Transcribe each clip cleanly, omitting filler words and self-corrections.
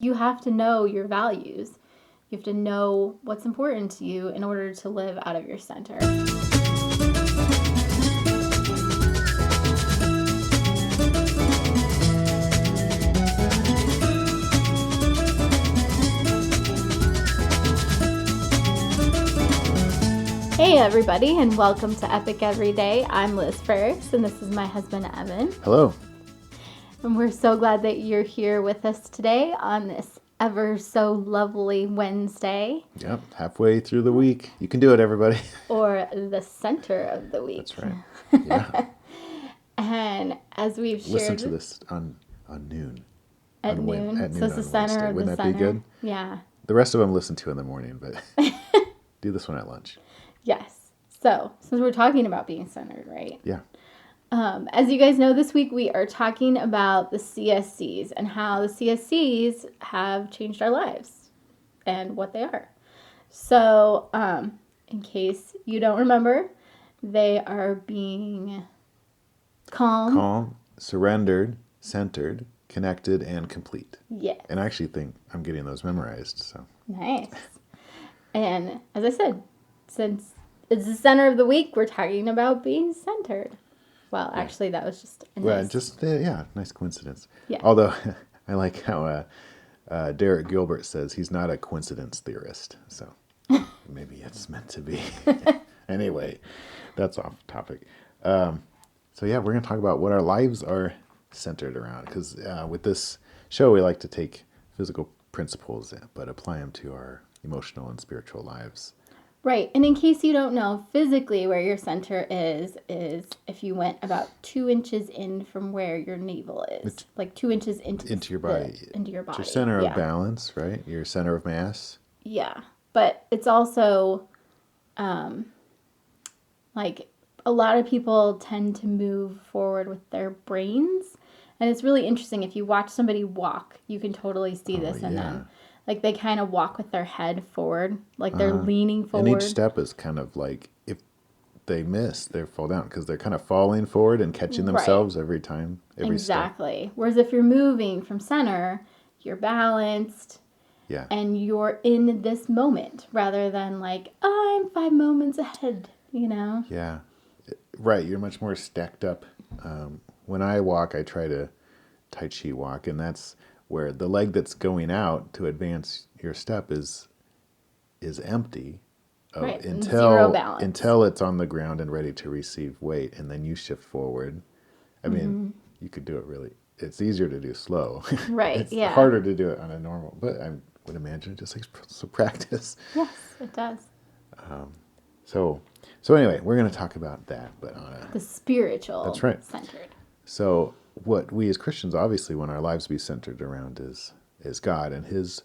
You have to know your values. You have to know what's important to you in order to live out of your center. Hey everybody, and welcome to Epic Everyday. I'm Liz Frerichs, and this is my husband Evan. Hello. And we're so glad that you're here with us today on this ever so lovely Wednesday. Yep, halfway through the week. You can do it, everybody. Or the center of the week. That's right. Yeah. And as we've shared... Listen to this on noon. At noon? At noon So it's the center Wednesday. of Wouldn't the that center? be good? Yeah. The rest of them listen to in the morning, but do this one at lunch. Yes. So, since we're talking about being centered, right? Yeah. As you guys know, this week we are talking about the CSCs and how the CSCs have changed our lives and what they are. So, in case you don't remember, they are being calm, surrendered, centered, connected, and complete. Yes. And I actually think I'm getting those memorized. So Nice. And as I said, since it's the center of the week, we're talking about being centered. Well, actually, that was just a nice... nice coincidence. Yeah. Although, I like how Derek Gilbert says he's not a coincidence theorist, so maybe it's meant to be. Anyway, that's off topic. So we're going to talk about what our lives are centered around, because with this show, we like to take physical principles but apply them to our emotional and spiritual lives. Right. And in case you don't know, physically where your center is if you went about 2 inches in from where your navel is. Like 2 inches into your body. Into your body. It's your center of balance, right? Your center of mass. Yeah. But it's also, like, a lot of people tend to move forward with their brains. And it's really interesting. If you watch somebody walk, you can totally see this in them. Like, they kind of walk with their head forward. Like, they're leaning forward. And each step is kind of like, if they miss, they fall down. Because they're kind of falling forward and catching themselves every time, every step. Exactly. Whereas if you're moving from center, you're balanced. Yeah. And you're in this moment rather than like, oh, I'm 5 moments ahead, you know? Yeah. Right. You're much more stacked up. When I walk, I try to Tai Chi walk, and that's where the leg that's going out to advance your step is empty until it's on the ground and ready to receive weight, and then you shift forward. I mean, you could do it really. It's easier to do slow. Right. It's harder to do it on a normal, but I would imagine it just takes some practice. Yes, it does. So anyway, we're going to talk about that, but on the spiritual. That's right. Centered. So what we as Christians obviously want our lives to be centered around is God and His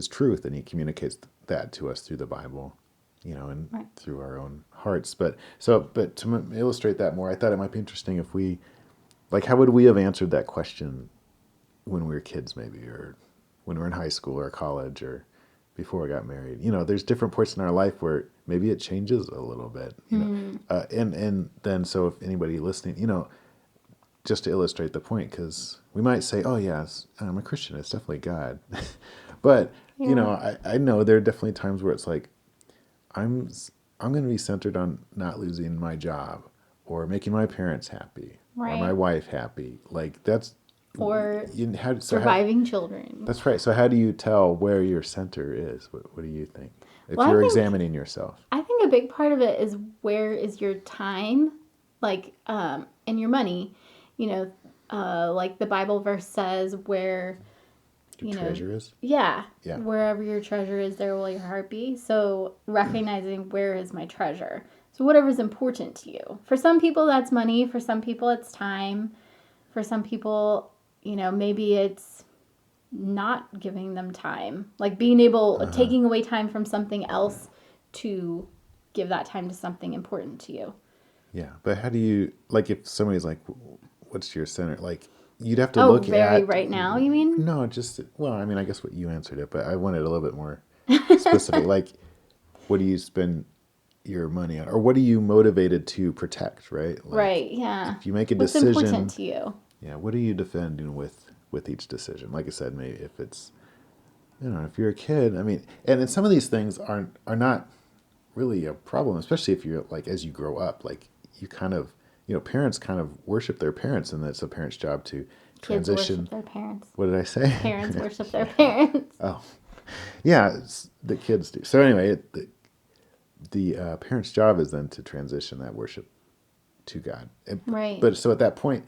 truth, and He communicates that to us through the Bible, and through our own hearts. But to illustrate that more, I thought it might be interesting if we, like, how would we have answered that question when we were kids, maybe, or when we were in high school or college or before we got married? There's different points in our life where maybe it changes a little bit, and then so if anybody listening, just to illustrate the point, because we might say, oh yes, I'm a Christian, it's definitely God. But, I know there are definitely times where it's like, I'm going to be centered on not losing my job or making my parents happy or my wife happy. Like that's... Or surviving children. That's right. So how do you tell where your center is? What do you think? If you're examining yourself. I think a big part of it is where is your time, like, and your money. Like the Bible verse says, where your treasure is. Yeah. Wherever your treasure is, there will your heart be. So recognizing where is my treasure. So whatever's important to you. For some people, that's money. For some people, it's time. For some people, maybe it's not giving them time. Like being able, taking away time from something else to give that time to something important to you. Yeah. But how do you, like, if somebody's like, what's your center? Like, you'd have to look at... right now, you mean? No, I guess what you answered it, but I wanted a little bit more specific. Like, what do you spend your money on? Or what are you motivated to protect, right? Like, right, yeah. If you make a decision... What's important to you? Yeah, what are you defending with each decision? Like I said, maybe if it's if you're a kid, I mean, and then some of these things are not really a problem, especially if you're like as you grow up, like you kind of, parents kind of worship their parents, and it's a parent's job to Kids worship transition. their parents. What did I say? Parents worship their parents. Oh, yeah, the kids do. So anyway, the parent's job is then to transition that worship to God. Right. But so at that point,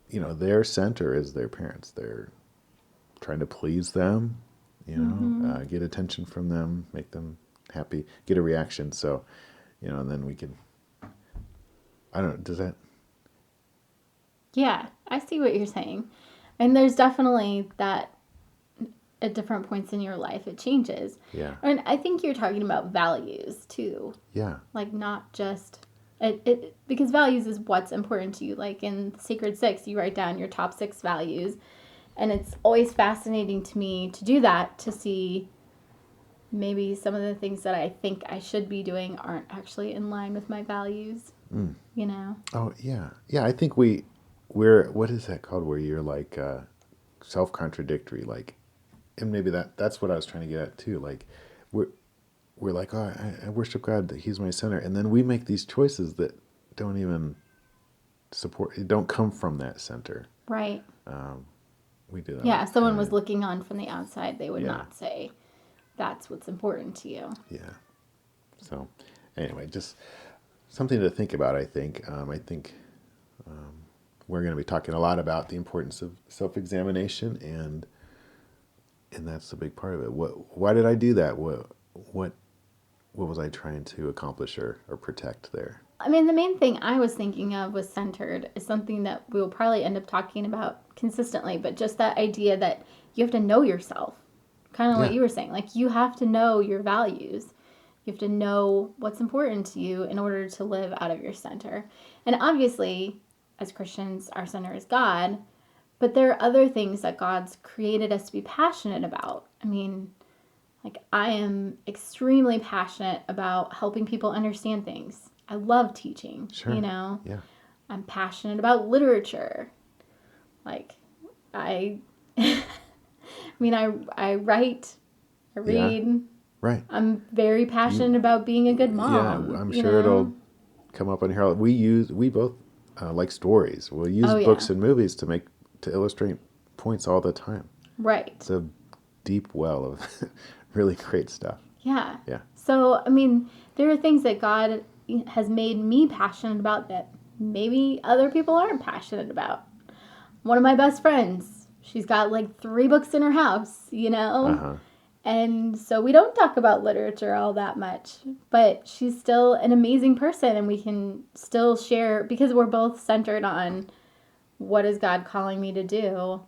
their center is their parents. They're trying to please them, get attention from them, make them happy, get a reaction. So, and then we can, I don't know, does that? Yeah, I see what you're saying. And there's definitely that at different points in your life it changes. Yeah. And I think you're talking about values too. Yeah. Like not just it because values is what's important to you. Like in Sacred Six, you write down your top 6 values. And it's always fascinating to me to do that, to see maybe some of the things that I think I should be doing aren't actually in line with my values. Oh, yeah. Yeah, I think we're, what is that called? Where you're like self-contradictory, like, and maybe that's what I was trying to get at too. Like, we're like, oh, I worship God, He's my center. And then we make these choices that don't even don't come from that center. Right. We do that. Yeah, if someone was looking on from the outside, they would Yeah. not say that's what's important to you. Yeah. So, anyway, just something to think about, I think. I think we're going to be talking a lot about the importance of self-examination, and that's a big part of it. Why did I do that? What was I trying to accomplish or protect there? I mean, the main thing I was thinking of was centered, is something that we'll probably end up talking about consistently, but just that idea that you have to know yourself. Kind of what you were saying. Like, you have to know your values. You have to know what's important to you in order to live out of your center. And obviously, as Christians, our center is God, but there are other things that God's created us to be passionate about. I mean, like, I am extremely passionate about helping people understand things. I love teaching, Sure. Yeah. I'm passionate about literature. Like, I mean, I write, I read. Yeah. Right. I'm very passionate about being a good mom. Yeah, I'm sure it'll come up on here. We both like stories. We'll use books and movies to illustrate points all the time. Right. It's a deep well of really great stuff. Yeah. Yeah. So, I mean, there are things that God has made me passionate about that maybe other people aren't passionate about. One of my best friends, she's got like 3 books in her house, Uh-huh. And so we don't talk about literature all that much, but she's still an amazing person, and we can still share because we're both centered on what is God calling me to do.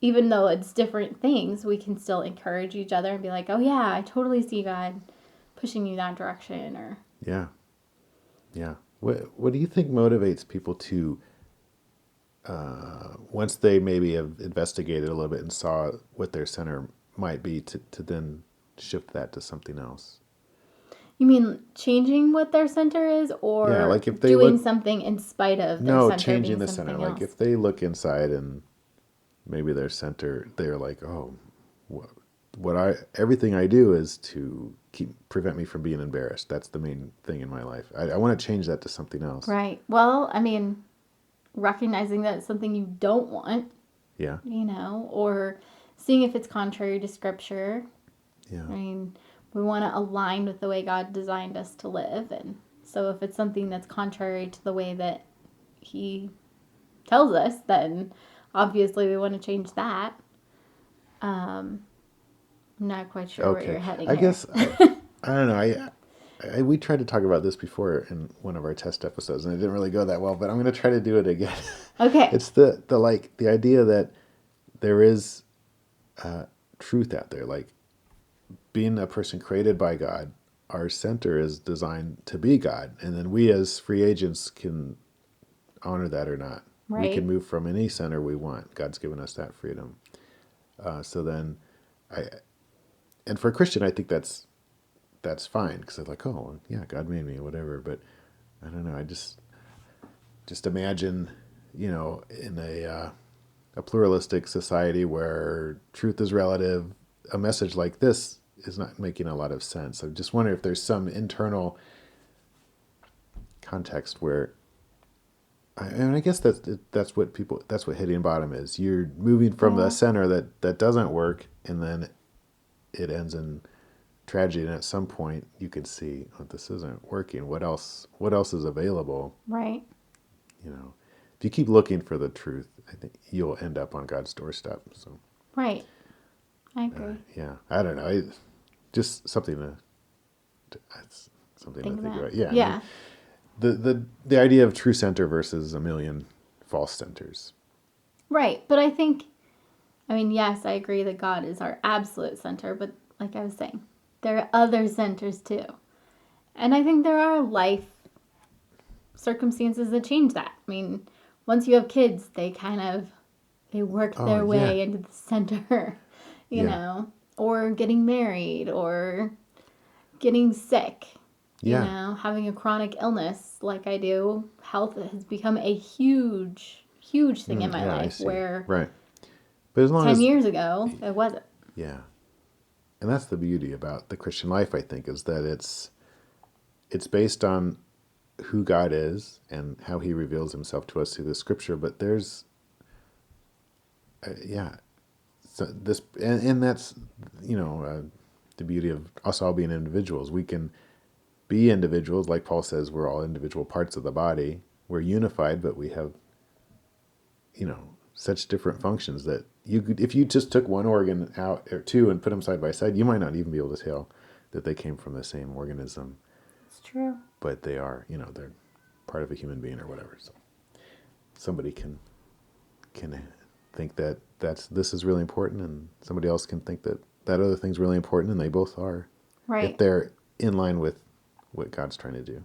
Even though it's different things, we can still encourage each other and be like, oh yeah, I totally see God pushing you that direction. Or Yeah. Yeah. What do you think motivates people to, once they maybe have investigated a little bit and saw what their center might be, to then shift that to something else? You mean changing what their center is, or like if they doing something in spite of their center changing being the center. something Like else? if they look inside and maybe their center, they're like, oh, everything I do is to prevent me from being embarrassed. That's the main thing in my life. I want to change that to something else. Right. Well, I mean, recognizing that it's something you don't want. Yeah. Or seeing if it's contrary to Scripture. Yeah. I mean, we want to align with the way God designed us to live. And so if it's something that's contrary to the way that He tells us, then obviously we want to change that. I'm not quite sure where you're heading I here. guess, I don't know. We tried to talk about this before in one of our test episodes, and it didn't really go that well, but I'm going to try to do it again. Okay. It's the idea that there is truth out there. Like, being a person created by God, our center is designed to be God, and then we as free agents can honor that or not. Right. We can move from any center we want. God's given us that freedom. So then, and for a Christian, I think that's fine, because they're like, oh yeah, God made me, whatever. But I don't know. I just imagine, in a pluralistic society where truth is relative, a message like this is not making a lot of sense. I just wonder if there's some internal context where, and I guess that's what hitting bottom is. You're moving from the center that doesn't work, and then it ends in tragedy. And at some point, you could see, oh, this isn't working. What else is available? Right. If you keep looking for the truth, I think you'll end up on God's doorstep. So. Right. I agree. Yeah. I don't know. Just something to think about. Yeah. Yeah. The idea of true center versus a million false centers. Right. But yes, I agree that God is our absolute center, but like I was saying, there are other centers too. And I think there are life circumstances that change that. Once you have kids, they work their way into the center, you know, or getting married or getting sick. Having a chronic illness like I do, health has become a huge, huge thing in my life where but as long 10 years ago, it wasn't. Yeah. And that's the beauty about the Christian life, I think, is that it's based on who God is and how he reveals himself to us through the scripture. But there's, so this, and that's, the beauty of us all being individuals. We can be individuals, like Paul says, we're all individual parts of the body. We're unified, but we have, such different functions that if you just took one organ out or two and put them side by side, you might not even be able to tell that they came from the same organism. It's true. But they are, they're part of a human being or whatever. So somebody can think that this is really important, and somebody else can think that other thing's really important, and they both are. Right. If they're in line with what God's trying to do.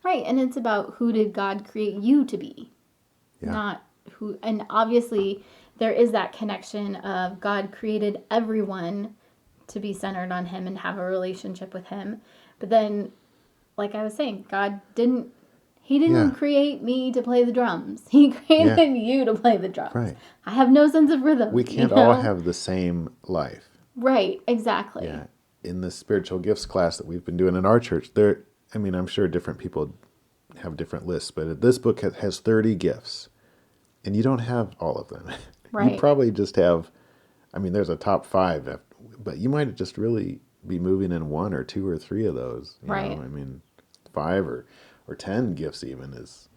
Right, and it's about who did God create you to be, not who. And obviously, there is that connection of God created everyone to be centered on him and have a relationship with him. But then, like I was saying, God didn't create me to play the drums. He created you to play the drums. Right. I have no sense of rhythm. We can't all have the same life. Right, exactly. Yeah. In the spiritual gifts class that we've been doing in our church, I'm sure different people have different lists, but this book has 30 gifts, and you don't have all of them. Right. You probably just have, there's a top 5, but you might just really be moving in 1 or 2 or 3 of those. You know? 5 or 10 gifts even is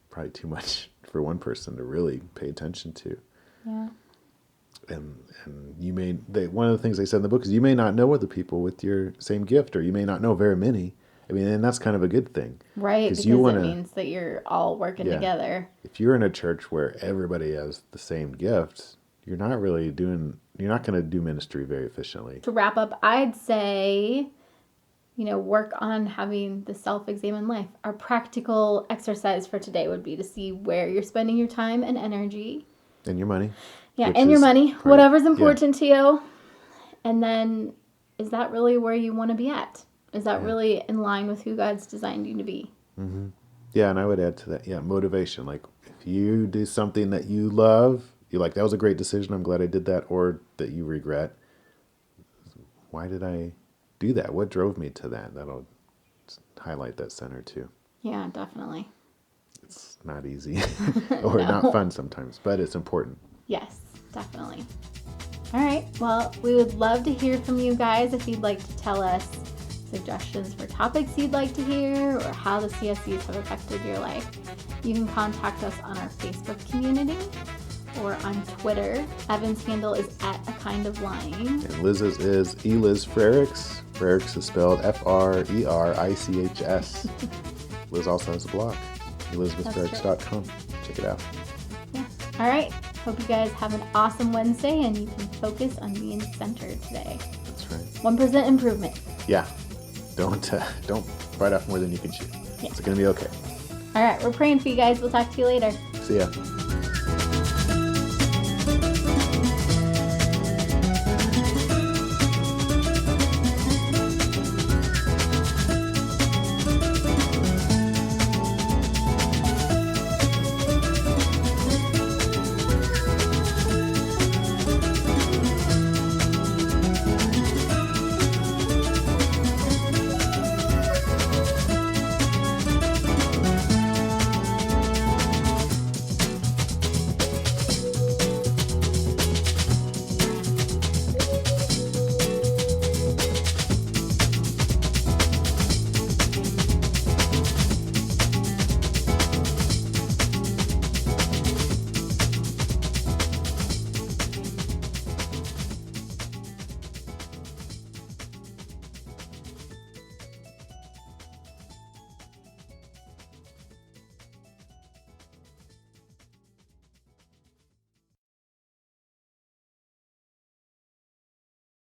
probably too much for one person to really pay attention to. Yeah. And one of the things they said in the book is you may not know other people with your same gift, or you may not know very many. And that's kind of a good thing. Right, because it means that you're all working together. If you're in a church where everybody has the same gift, you're not going to do ministry very efficiently. To wrap up, I'd say, work on having the self-examined life. Our practical exercise for today would be to see where you're spending your time and energy. And your money. Yeah, and your money, whatever's important to you. And then, is that really where you want to be at? Is that really in line with who God's designed you to be? Mm-hmm. Yeah, and I would add to that, motivation. Like, if you do something that you love, you're like, that was a great decision, I'm glad I did that, or that you regret, why did I do that? What drove me to that? That'll highlight that center too. Yeah, definitely. It's not easy or not fun sometimes, but it's important. Yes, definitely. All right. Well, we would love to hear from you guys if you'd like to tell us suggestions for topics you'd like to hear or how the CSCs have affected your life. You can contact us on our Facebook community or on Twitter. Evan's handle is @AKindOfLying. And Liz's is Eliz Frerichs. Frerichs is spelled Frerichs. Liz also has a blog, elizabethfrerichs.com. Check it out. Yeah. All right. Hope you guys have an awesome Wednesday and you can focus on being centered today. That's right. 1% improvement. Yeah. Don't bite off more than you can chew. Yeah. It's going to be okay. All right. We're praying for you guys. We'll talk to you later. See ya.